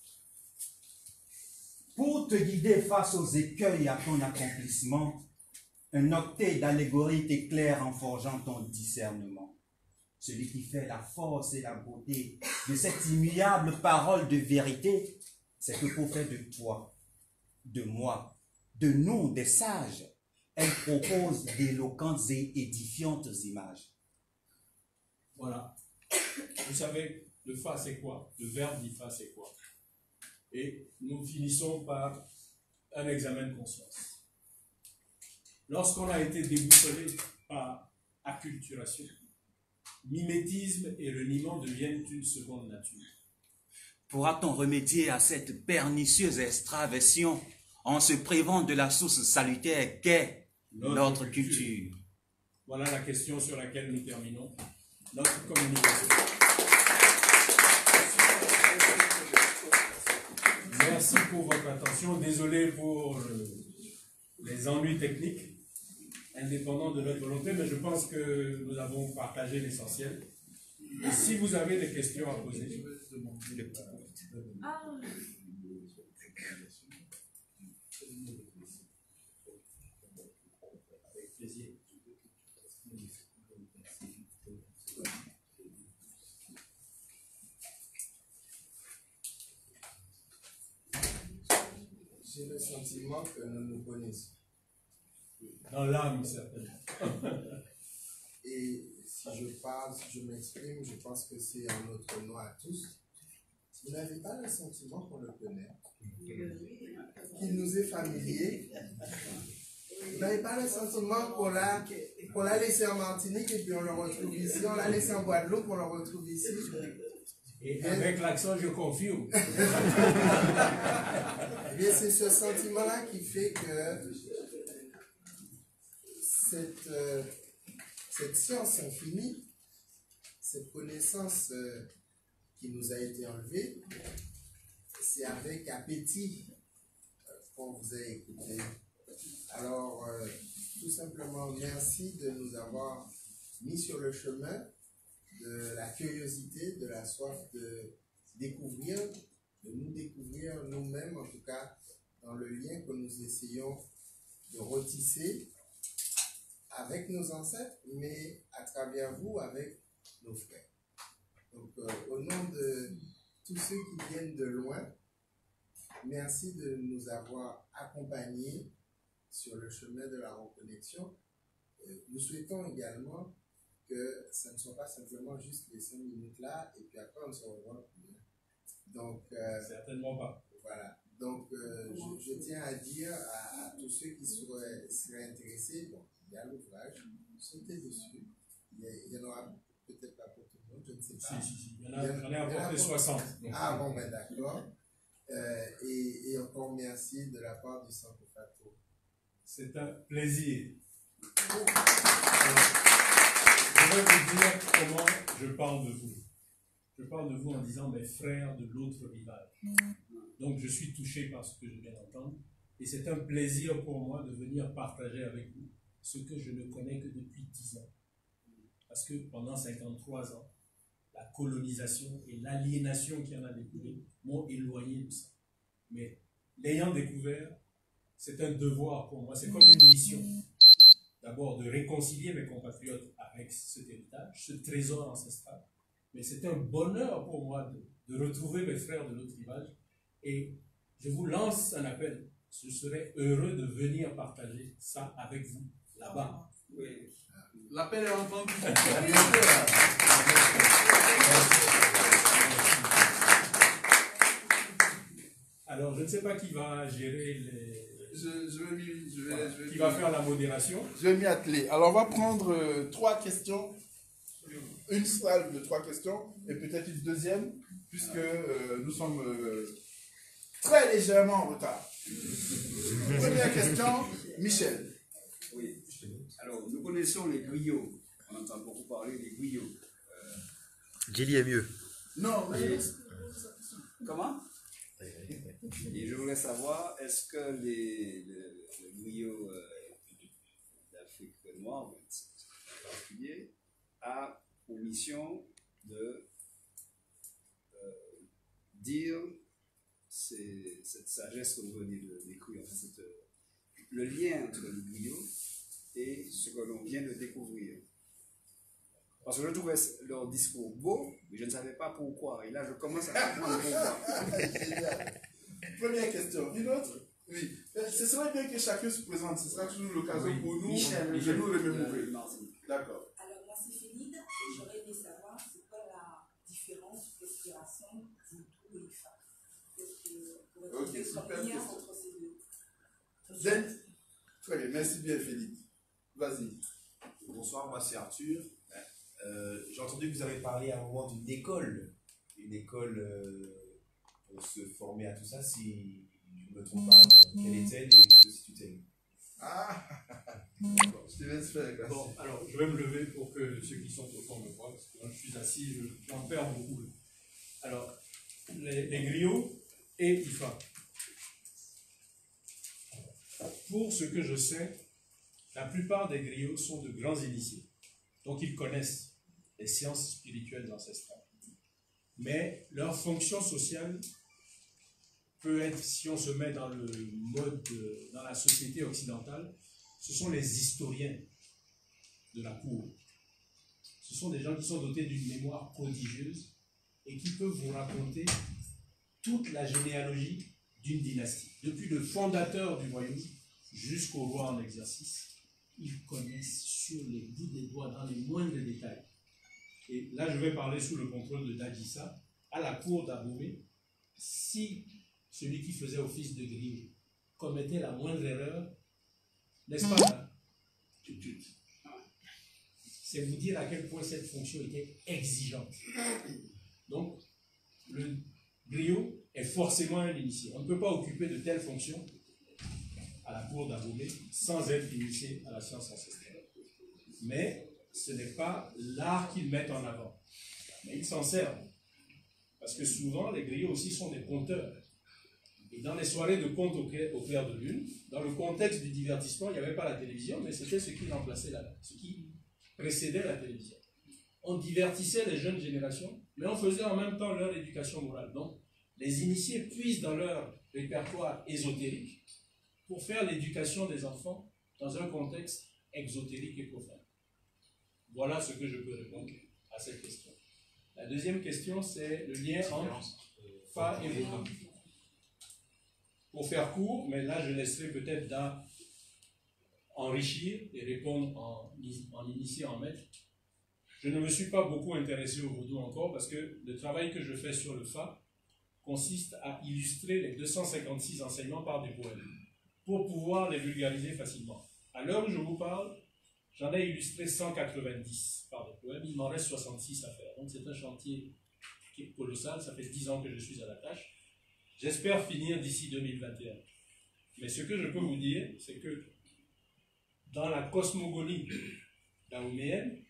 Pour te guider face aux écueils à ton accomplissement, un octet d'allégorie t'éclaire en forgeant ton discernement. Celui qui fait la force et la beauté de cette immuable parole de vérité, c'est que pour faire de toi, de moi, de nous, des sages, elle propose d'éloquentes et édifiantes images. Voilà. Vous savez, le fa c'est quoi? Le verbe d'IFA c'est quoi? Et nous finissons par un examen de conscience. Lorsqu'on a été déboussolé par acculturation, mimétisme et reniement deviennent une seconde nature. Pourra-t-on remédier à cette pernicieuse extraversion en se privant de la source salutaire qu'est notre culture? Voilà la question sur laquelle nous terminons notre communication. Merci pour votre attention. Désolé pour les ennuis techniques, indépendants de notre volonté, mais je pense que nous avons partagé l'essentiel. Et si vous avez des questions à poser, avec plaisir. J'ai le sentiment que nous nous connaissons. Dans l'âme, certainement. Et si je parle, si je m'exprime, je pense que c'est en notre nom à tous. Vous n'avez pas le sentiment qu'on le connaît, qu'il nous est familier. Vous n'avez pas le sentiment qu'on l'a laissé en Martinique et puis on le retrouve ici. On l'a laissé en Guadeloupe, on le retrouve ici. Et avec l'accent, je confirme. Eh bien, c'est ce sentiment-là qui fait que cette science infinie, cette connaissance qui nous a été enlevée, c'est avec appétit qu'on vous a écouté. Alors, tout simplement, merci de nous avoir mis sur le chemin de la curiosité, de la soif de découvrir, de nous découvrir nous-mêmes, en tout cas, dans le lien que nous essayons de retisser avec nos ancêtres, mais à travers vous, avec nos frères. Donc, au nom de tous ceux qui viennent de loin, merci de nous avoir accompagnés sur le chemin de la reconnexion. Nous souhaitons également que ça ne soit pas simplement juste les 5 minutes là, et puis après on se revoit plus. Donc, Certainement pas. Voilà. Donc, je tiens à dire à tous ceux qui seraient intéressés, bon, il y a l'ouvrage, sautez dessus. Il y en aura peut-être pas pour tout le monde, je ne sais pas. Si. J'en ai apporté 60. Ah bon, ben d'accord. Et encore merci de la part du Centre Fato. C'est un plaisir. Je vais vous dire comment je parle de vous. Je parle de vous en disant mes frères de l'autre rivage. Donc je suis touché par ce que je viens d'entendre. Et c'est un plaisir pour moi de venir partager avec vous ce que je ne connais que depuis 10 ans. Parce que pendant 53 ans, la colonisation et l'aliénation qui en a découlé m'ont éloigné de ça. Mais l'ayant découvert, c'est un devoir pour moi, c'est comme une mission d'abord de réconcilier mes compatriotes avec cet héritage, ce trésor ancestral. Mais c'est un bonheur pour moi de retrouver mes frères de l'autre rivage. Et je vous lance un appel. Je serais heureux de venir partager ça avec vous là-bas. Oui. L'appel est entendu. Alors, je ne sais pas qui va gérer les... Je Qui va faire la modération. Je vais m'y atteler. Alors, on va prendre 3 questions. Une salle de 3 questions et peut-être une deuxième, puisque nous sommes très légèrement en retard. Première question, Michel. Oui. Alors, nous connaissons les griots. On entend beaucoup parler des griots. Gilly est mieux. Non, mais... Comment? Et je voulais savoir, est-ce que le griot d'Afrique noire, en particulier, a pour mission de dire cette sagesse que vous venez de décrire, le lien entre le griot et ce que l'on vient de découvrir. Parce que je trouvais leur discours beau, mais je ne savais pas pourquoi. Et là, je commence à comprendre pourquoi. Première question. Une autre? Oui. Ce serait bien que chacun se présente. Ce sera toujours l'occasion pour nous de nous remémorer. D'accord. Alors, moi, c'est Philippe. J'aurais aimé savoir c'est quoi la différence respiration Zintou et IFA. Ok, super question. Entre ces deux. Très bien. Merci bien, Philippe. Vas-y. Bonsoir, moi c'est Arthur. J'ai entendu que vous avez parlé à un moment d'une école. Une école pour se former à tout ça, si je ne me trompe pas. Quelle est-elle et que se situe-t-elle? Ah, je te laisse faire. Merci. Bon, alors, je vais me lever pour que ceux qui sont au fond me voient, parce que quand je suis assis, j'en perds beaucoup. Alors, les griots et IFA. Pour ce que je sais, la plupart des griots sont de grands initiés. Donc, ils connaissent les sciences spirituelles ancestrales. Mais leur fonction sociale peut être, si on se met dans le mode, dans la société occidentale, ce sont les historiens de la cour. Ce sont des gens qui sont dotés d'une mémoire prodigieuse et qui peuvent vous raconter toute la généalogie d'une dynastie. Depuis le fondateur du royaume jusqu'au roi en exercice, ils connaissent sur les bouts des doigts, dans les moindres détails. Et là, je vais parler sous le contrôle de Dadjissa. À la cour d'Abomey, si celui qui faisait office de griot commettait la moindre erreur, n'est-ce pas là? C'est vous dire à quel point cette fonction était exigeante. Donc, le griot est forcément un initié. On ne peut pas occuper de telles fonctions à la cour d'Abomey sans être initié à la science ancestrale. Mais ce n'est pas l'art qu'ils mettent en avant. Mais ils s'en servent. Parce que souvent, les griots aussi sont des conteurs. Et dans les soirées de contes au clair de lune, dans le contexte du divertissement, il n'y avait pas la télévision, mais c'était ce qui remplaçait ce qui précédait la télévision. On divertissait les jeunes générations, mais on faisait en même temps leur éducation morale. Donc, les initiés puisent dans leur répertoire ésotérique pour faire l'éducation des enfants dans un contexte exotérique et profane. Voilà ce que je peux répondre à cette question. La deuxième question, c'est le lien entre Fa et Vodou. Pour faire court, mais là je laisserai peut-être enrichir et répondre en initié, en maître. Je ne me suis pas beaucoup intéressé au Vodou encore parce que le travail que je fais sur le Fa consiste à illustrer les 256 enseignements par des poèmes pour pouvoir les vulgariser facilement. À l'heure où je vous parle, j'en ai illustré 190 par des poèmes, il m'en reste 66 à faire. Donc c'est un chantier qui est colossal, ça fait 10 ans que je suis à la tâche. J'espère finir d'ici 2021. Mais ce que je peux vous dire, c'est que dans la cosmogonie daoméenne,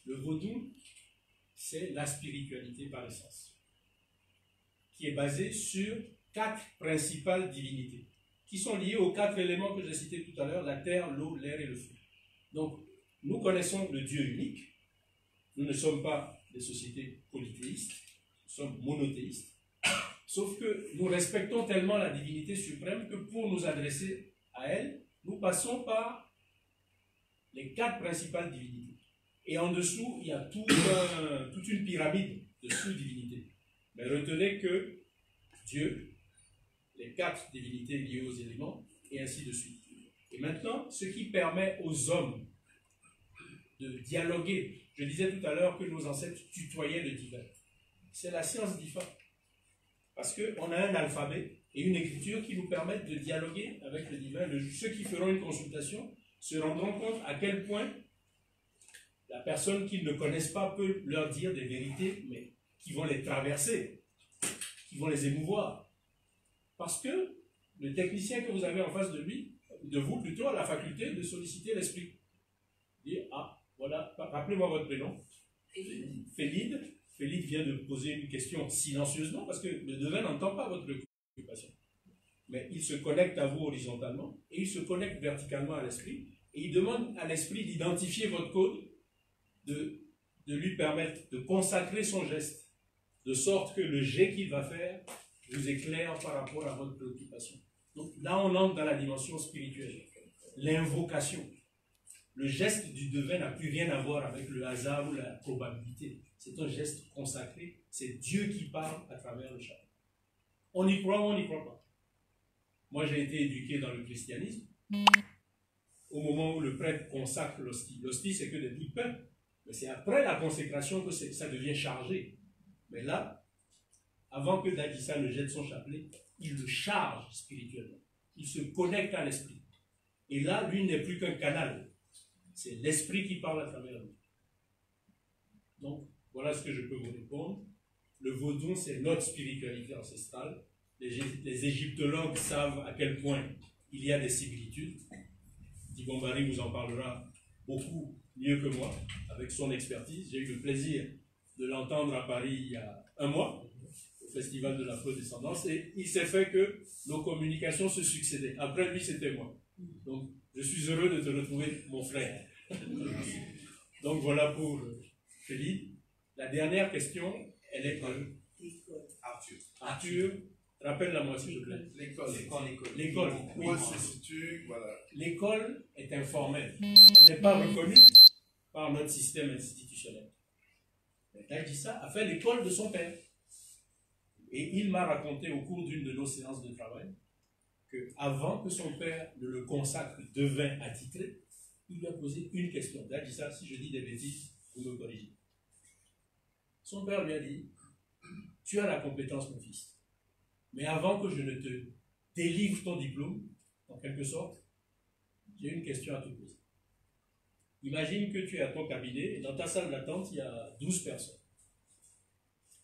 le vaudou, c'est la spiritualité par essence, qui est basée sur 4 principales divinités, qui sont liées aux 4 éléments que j'ai cités tout à l'heure, la terre, l'eau, l'air et le feu. Donc, nous connaissons le Dieu unique, nous ne sommes pas des sociétés polythéistes, nous sommes monothéistes, sauf que nous respectons tellement la divinité suprême que pour nous adresser à elle, nous passons par les 4 principales divinités. Et en dessous, il y a toute une pyramide de sous-divinités. Mais retenez que Dieu, les 4 divinités liées aux éléments, et ainsi de suite. Et maintenant, ce qui permet aux hommes de dialoguer. Je disais tout à l'heure que nos ancêtres tutoyaient le divin. C'est la science d'Ifa. Parce qu'on a un alphabet et une écriture qui nous permettent de dialoguer avec le divin. Ceux qui feront une consultation se rendront compte à quel point la personne qu'ils ne connaissent pas peut leur dire des vérités, mais qui vont les traverser, qui vont les émouvoir. Parce que le technicien que vous avez en face de lui, de vous plutôt, a la faculté de solliciter l'esprit. Dire, ah, voilà, rappelez-moi votre prénom. Félide. Félide vient de poser une question silencieusement parce que le devin n'entend pas votre préoccupation. Mais il se connecte à vous horizontalement et il se connecte verticalement à l'esprit et il demande à l'esprit d'identifier votre code, de lui permettre de consacrer son geste, de sorte que le jet qu'il va faire vous éclaire par rapport à votre préoccupation. Donc là, on entre dans la dimension spirituelle. L'invocation. Le geste du devin n'a plus rien à voir avec le hasard ou la probabilité. C'est un geste consacré. C'est Dieu qui parle à travers le chapeau. On y croit ou on n'y croit pas. Moi, j'ai été éduqué dans le christianisme. Au moment où le prêtre consacre l'hostie. L'hostie, c'est que des petits pains. Mais c'est après la consécration que ça devient chargé. Mais là, avant que Dadissa ne jette son chapelet, il le charge spirituellement. Il se connecte à l'esprit. Et là, lui n'est plus qu'un canal. C'est l'esprit qui parle à travers lui. Donc, voilà ce que je peux vous répondre. Le vaudou, c'est notre spiritualité ancestrale. Les égyptologues savent à quel point il y a des similitudes. Dibombari vous en parlera beaucoup mieux que moi, avec son expertise. J'ai eu le plaisir de l'entendre à Paris il y a un mois, au Festival de l'Afro-Descendance, et il s'est fait que nos communications se succédaient. Après lui, c'était moi. Donc, je suis heureux de te retrouver, mon frère. Donc, voilà pour Félix. La dernière question, elle est pour Arthur. Arthur, rappelle-la-moi s'il te plaît. L'école. Oui. Où se situe, voilà. L'école est informelle. Elle n'est pas reconnue par notre système institutionnel. Dadissa a fait l'école de son père. Et il m'a raconté au cours d'une de nos séances de travail qu'avant que son père ne le consacre devin attitré, il lui a posé une question. Dadissa, si je dis des bêtises, vous me corrigez. Son père lui a dit, tu as la compétence, mon fils. Mais avant que je ne te délivre ton diplôme, en quelque sorte, j'ai une question à te poser. Imagine que tu es à ton cabinet et dans ta salle d'attente, il y a 12 personnes.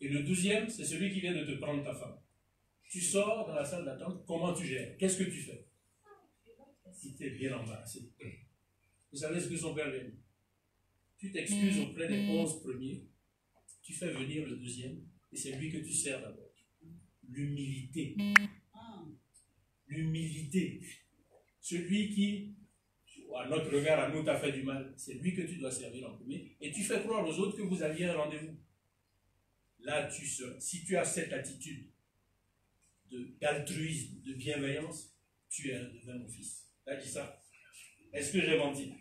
Et le 12e, c'est celui qui vient de te prendre ta femme. Tu sors dans la salle d'attente, comment tu gères? Qu'est-ce que tu fais? Si tu es bien embarrassé. Vous savez ce que son père lui a dit? Tu t'excuses auprès des 11 premiers, tu fais venir le 12e, et c'est lui que tu sers d'abord. L'humilité. L'humilité. Celui qui, à notre regard, à nous, t'a fait du mal, c'est lui que tu dois servir en premier. Et tu fais croire aux autres que vous aviez un rendez-vous. Là, si tu as cette attitude d'altruisme, de bienveillance, tu es un devin, mon fils. Là, dis ça. Est-ce que j'ai menti?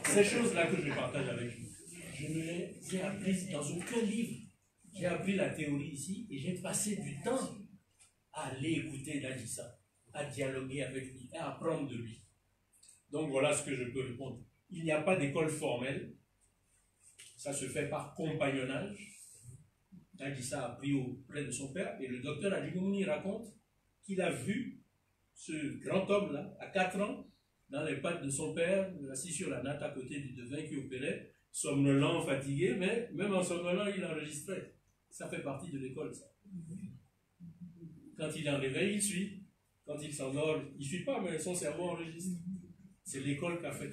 Ces choses-là que je partage avec vous, je ne les ai apprises dans aucun livre. J'ai appris la théorie ici et j'ai passé du temps à aller écouter Dadissa, à dialoguer avec lui, à apprendre de lui. Donc voilà ce que je peux répondre. Il n'y a pas d'école formelle. Ça se fait par compagnonnage. Dadissa a appris auprès de son père et le docteur Adjoumouni raconte qu'il a vu ce grand homme-là, à 4 ans, dans les pattes de son père, assis sur la natte à côté du devin qui opérait, somnolent, fatigué, mais même en somnolent, il enregistrait. Ça fait partie de l'école, ça. Quand il est en réveil, il suit. Quand il s'endort, il ne suit pas, mais son cerveau enregistre. C'est l'école qu'a fait.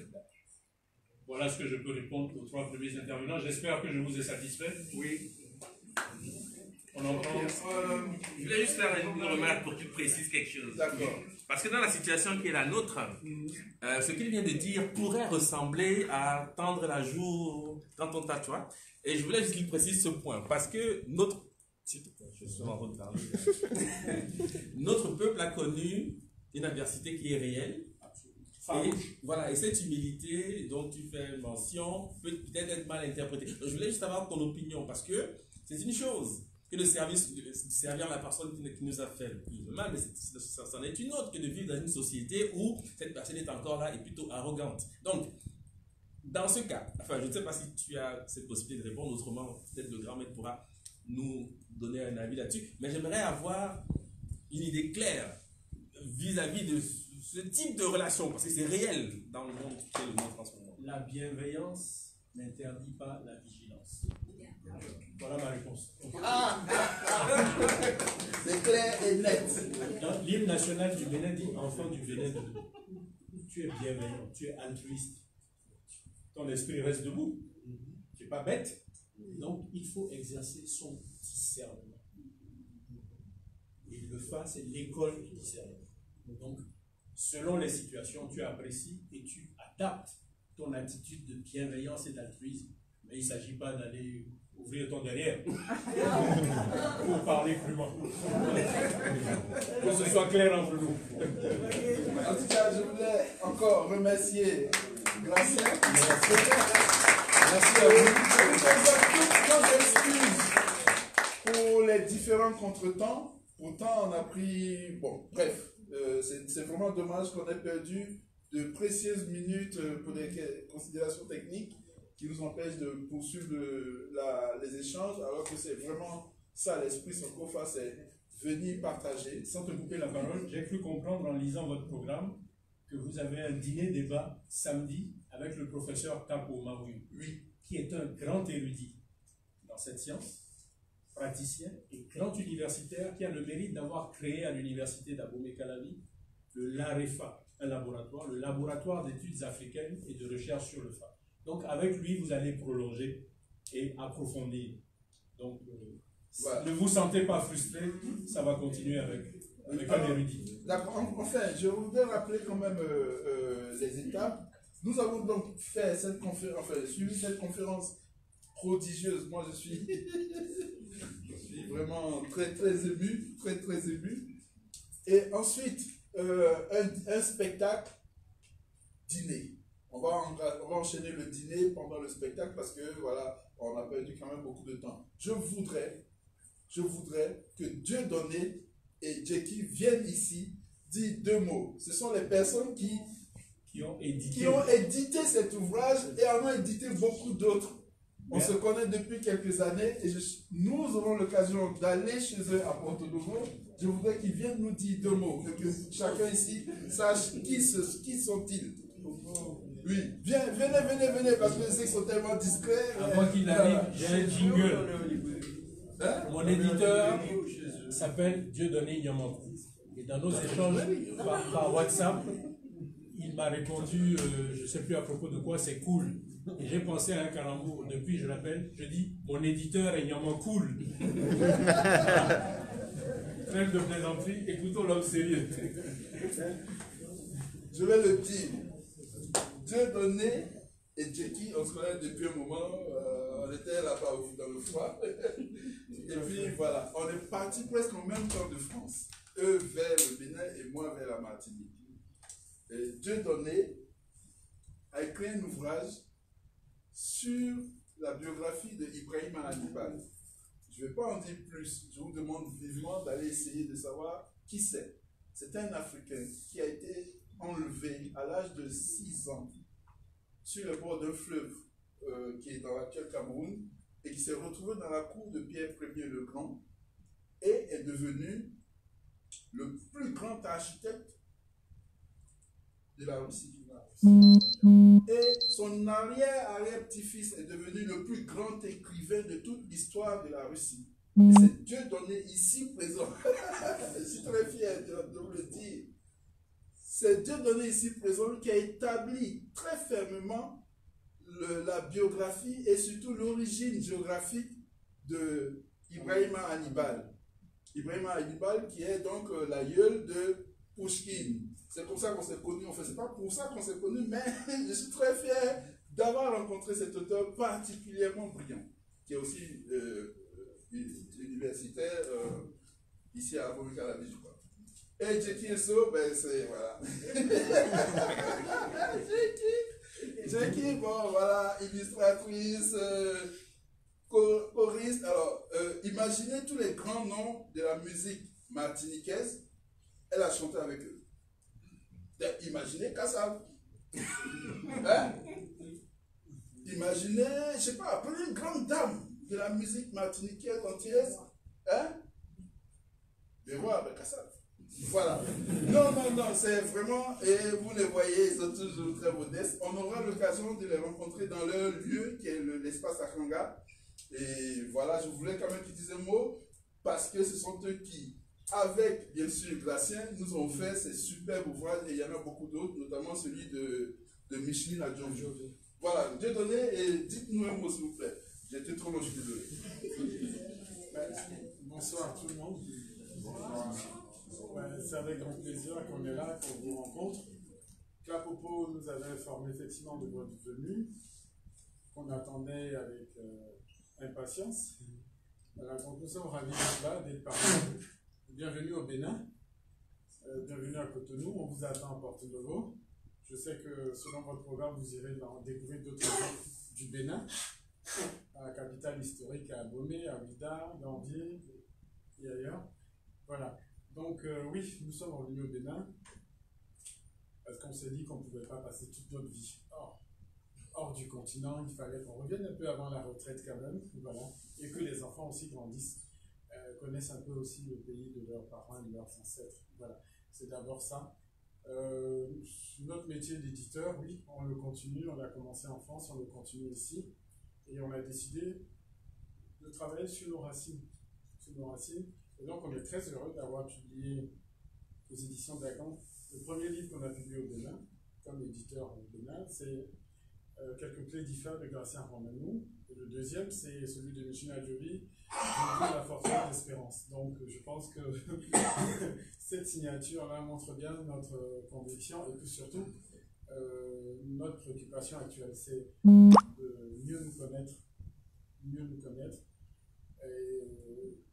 Voilà ce que je peux répondre aux 3 premiers intervenants. J'espère que je vous ai satisfait. Oui. On entend. Je voulais juste faire une remarque pour que tu précises quelque chose. D'accord. Parce que dans la situation qui est la nôtre, ce qu'il vient de dire pourrait ressembler à tendre la joue dans ton tatouage. Et je voulais juste qu'il précise ce point. Parce que notre... S'il te plaît, je suis en train de parler. Notre peuple a connu une adversité qui est réelle. Et, voilà, et cette humilité dont tu fais mention peut peut-être être mal interprétée. Donc, je voulais juste avoir ton opinion parce que c'est une chose que de servir la personne qui nous a fait le plus de mal, mais c'en est une autre que de vivre dans une société où cette personne est encore là et plutôt arrogante. Donc, dans ce cas, enfin, je ne sais pas si tu as cette possibilité de répondre, autrement, peut-être le grand maître pourra nous donner un avis là-dessus, mais j'aimerais avoir une idée claire vis-à-vis de ce type de relation, parce que c'est réel dans le monde qui est le nôtre en ce moment. La bienveillance n'interdit pas la vigilance. Voilà ma réponse. C'est clair et net. L'hymne national du Bénin dit « Enfant du Bénin, tu es bienveillant, tu es altruiste. Ton esprit reste debout. Tu n'es pas bête. Donc, il faut exercer son discernement. Et le FA, c'est l'école du discernement. Donc, selon les situations, tu apprécies et tu adaptes ton attitude de bienveillance et d'altruisme. Mais il ne s'agit pas d'aller ouvrir ton derrière pour parler crûment. Que ce soit clair entre nous. En tout cas, je voulais encore remercier Gracien. Merci à vous. Je m'excuse pour les différents contretemps. Pourtant, on a pris... Bon, bref. C'est vraiment dommage qu'on ait perdu de précieuses minutes pour des considérations techniques qui nous empêchent de poursuivre les échanges, alors que c'est vraiment ça l'esprit Sankofa, c'est venir partager. Sans te couper la parole, j'ai cru comprendre en lisant votre programme que vous avez un dîner-débat samedi avec le professeur Tapo Maouy, qui est un grand érudit dans cette science, praticien et grand universitaire qui a le mérite d'avoir créé à l'université d'Abomey-Calavi le LAREFA, un laboratoire, le laboratoire d'études africaines et de recherche sur le FA. Donc avec lui, vous allez prolonger et approfondir. Donc voilà. Ne vous sentez pas frustré, ça va continuer avec un érudit. D'accord, enfin, je voudrais rappeler quand même les étapes. Nous avons donc fait cette conférence, enfin, suivi cette conférence prodigieuse. Moi, je suis vraiment très, très ému, très, très ému. Et ensuite, un spectacle que on va enchaîner le dîner pendant le spectacle parce que voilà, on a perdu quand même beaucoup de temps. Je voudrais que Dieudonné et Jackie viennent ici dire 2 mots. Ce sont les personnes qui ont édité cet ouvrage et en ont édité beaucoup d'autres. On se connaît depuis quelques années et nous aurons l'occasion d'aller chez eux à Porto Novo. Je voudrais qu'ils viennent nous dire 2 mots, que chacun ici sache qui sont-ils. Oui, venez, parce que je sais qu'ils sont tellement discrets. Avant qu'il arrive, j'ai un jingle. Mon éditeur s'appelle Dieudonné Yamankou. Et dans nos échanges par WhatsApp, il m'a répondu, je ne sais plus à propos de quoi, c'est cool. Et j'ai pensé à un calembour. Depuis, je l'appelle, je dis, mon éditeur est Yamankou. Trêve de plaisanterie, écoutons l'homme sérieux. Je vais le dire. Dieudonné et Jackie, on se connaît depuis un moment. On était là-bas dans le froid. Et puis voilà, on est parti presque en même temps de France. Eux vers le Bénin et moi vers la Martinique. Et Dieudonné a écrit un ouvrage sur la biographie de Ibrahima Hannibal. Je ne vais pas en dire plus. Je vous demande vivement d'aller essayer de savoir qui c'est. C'est un Africain qui a été enlevé à l'âge de 6 ans sur le bord d'un fleuve qui est dans l'actuel Cameroun et qui s'est retrouvé dans la cour de Pierre Ier le Grand et est devenu le plus grand architecte de la Russie. Et son arrière-petit-fils est devenu le plus grand écrivain de toute l'histoire de la Russie. Et c'est Dieudonné ici présent. Je suis très fier de vous le dire. C'est Dieudonné ici présent qui a établi très fermement la biographie et surtout l'origine géographique de Ibrahima Hannibal. Ibrahima Hannibal qui est donc l'aïeul de Pouchkine. C'est comme ça qu'on s'est connus. Enfin, c'est pas pour ça qu'on s'est connus, mais je suis très fier d'avoir rencontré cet auteur particulièrement brillant, qui est aussi universitaire ici à Abomey-Calavi, je crois. Et Jackie Esso, ben c'est, voilà. Jackie, bon, voilà, illustratrice, choriste. Alors, imaginez tous les grands noms de la musique martiniquaise. Elle a chanté avec eux. Imaginez Kassav. Hein? Imaginez, je sais pas, appelez une grande dame de la musique martiniquaise antillaise. Hein? De voir avec Kassav. Voilà. Non, c'est vraiment, et vous les voyez, ils sont toujours très modestes. On aura l'occasion de les rencontrer dans leur lieu, qui est l'espace Akanga. Et voilà, je voulais quand même qu'ils disent un mot, parce que ce sont eux qui, avec bien sûr Glacien, nous ont fait ces superbes ouvrages, et il y en a beaucoup d'autres, notamment celui de Micheline Adjonjo. Voilà, Dieu donné, et dites-nous un mot s'il vous plaît. J'ai été trop long, je suis désolé. Bonsoir tout le monde. C'est avec grand plaisir qu'on est là, qu'on vous rencontre. Clapopo nous avait informé effectivement de votre venue, qu'on attendait avec impatience. Voilà, donc nous sommes ravis d'être là, d'être parmi vous. Bienvenue au Bénin, bienvenue à Cotonou, on vous attend à Porto Novo. Je sais que selon votre programme, vous irez découvrir d'autres zones du Bénin, à la capitale historique, à Abomey, à Ouida, Gambie et ailleurs. Voilà. Donc oui, nous sommes revenus au Bénin parce qu'on s'est dit qu'on ne pouvait pas passer toute notre vie hors du continent. Il fallait qu'on revienne un peu avant la retraite quand même, voilà, et que les enfants aussi grandissent, connaissent un peu aussi le pays de leurs parents et de leurs ancêtres. Voilà, c'est d'abord ça. Notre métier d'éditeur, oui, on le continue, on l'a commencé en France, on le continue ici, et on a décidé de travailler sur nos racines. Et donc, on est très heureux d'avoir publié aux éditions Dagan. Le premier livre qu'on a publié au Bénin, comme éditeur au Bénin, c'est Quelques clés d'Ifa de Gracien Romanou. Et le deuxième, c'est celui de Micheline Adjobi, La fortune d'espérance. Donc, je pense que cette signature-là montre bien notre conviction et que surtout, notre préoccupation actuelle, c'est de mieux nous connaître. Et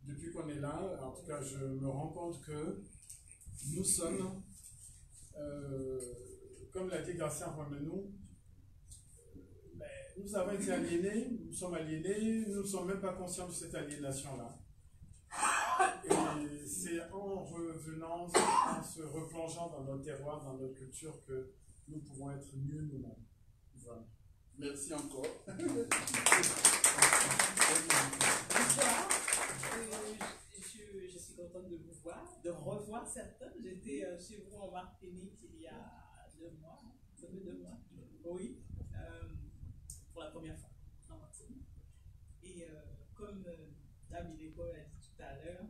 depuis qu'on est là, en tout cas, je me rends compte que nous sommes, comme l'a dit Gracien Romanou, nous avons été aliénés, nous sommes aliénés, nous ne sommes même pas conscients de cette aliénation-là. Et c'est en revenant, en se replongeant dans notre terroir, dans notre culture, que nous pouvons être mieux nous-mêmes. Voilà. Merci encore. Bonsoir. Je suis contente de vous voir, de revoir certains. J'étais chez vous en Martinique il y a 2 mois. Ça fait 2 mois. Oui. Pour la première fois en Martinique. Et comme Dame Ileko l'a dit tout à l'heure,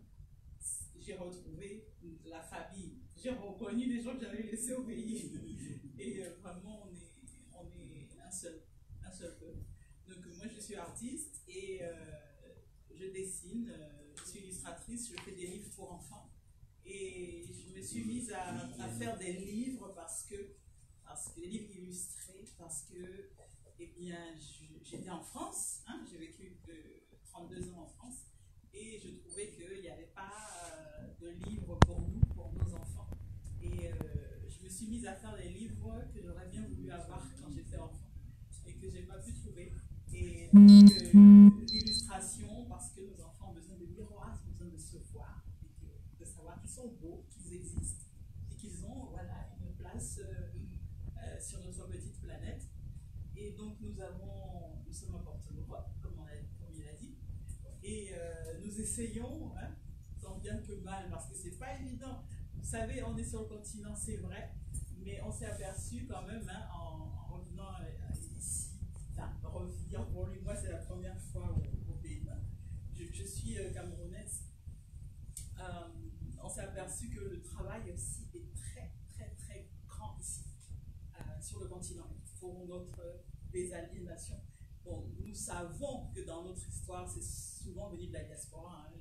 j'ai retrouvé la famille. J'ai reconnu les gens que j'avais laissés au pays. Et vraiment, on est un seul peuple. Donc moi, je suis artiste et je dessine, je suis illustratrice, je fais des livres pour enfants. Et je me suis mise à faire des livres parce que des livres illustrés, parce que eh bien, j'étais en France, hein, j'ai vécu 32 ans en France, et je trouvais qu'il n'y avait pas de livres pour nous, pour nos enfants. Et je me suis mise à faire des livres que j'aurais bien voulu avoir quand j'étais enfant, et que je n'ai pas pu trouver. Et donc, l'illustration, parce que nos enfants ont besoin de miroirs, ils ont besoin de se voir, et de savoir qu'ils sont beaux, qu'ils existent, et qu'ils ont voilà, une place sur notre petite planète. Et donc nous sommes à Porto Novo, comme il a dit, et nous essayons, hein, tant bien que mal, parce que c'est pas évident. Vous savez, on est sur le continent, c'est vrai, mais on s'est aperçu quand même, hein, en revenant ici, enfin, revenir pour lui, moi c'est la première fois au Bénin. Je suis camerounaise. On s'est aperçu que le travail aussi est très, très, très grand ici, sur le continent. Pour notre désaliénation. Bon, nous savons que dans notre histoire, c'est souvent venu de la diaspora, hein,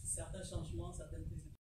certains changements, certaines prises de